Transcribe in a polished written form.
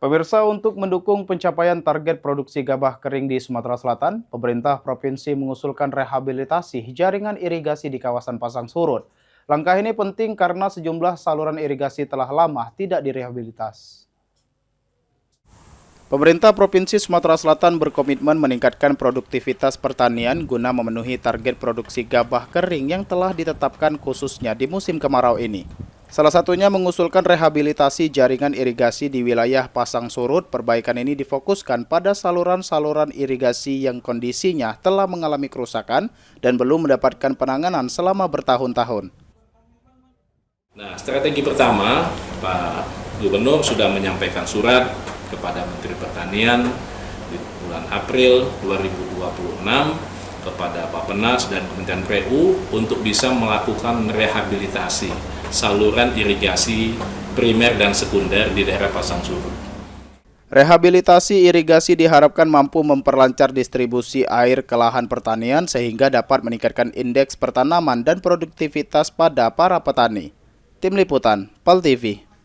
Pemirsa, untuk mendukung pencapaian target produksi gabah kering di Sumatera Selatan, pemerintah provinsi mengusulkan rehabilitasi jaringan irigasi di kawasan pasang surut. Langkah ini penting karena sejumlah saluran irigasi telah lama tidak direhabilitas. Pemerintah Provinsi Sumatera Selatan berkomitmen meningkatkan produktivitas pertanian guna memenuhi target produksi gabah kering yang telah ditetapkan khususnya di musim kemarau ini. Salah satunya mengusulkan rehabilitasi jaringan irigasi di wilayah pasang surut. Perbaikan ini difokuskan pada saluran-saluran irigasi yang kondisinya telah mengalami kerusakan dan belum mendapatkan penanganan selama bertahun-tahun. Nah, strategi pertama, Pak Gubernur sudah menyampaikan surat kepada Menteri Pertanian di bulan April 2026 kepada Bappenas dan Kementerian PU untuk bisa melakukan rehabilitasi saluran irigasi primer dan sekunder di daerah pasang surut. Rehabilitasi irigasi diharapkan mampu memperlancar distribusi air ke lahan pertanian sehingga dapat meningkatkan indeks pertanaman dan produktivitas pada para petani. Tim Liputan, PAL TV.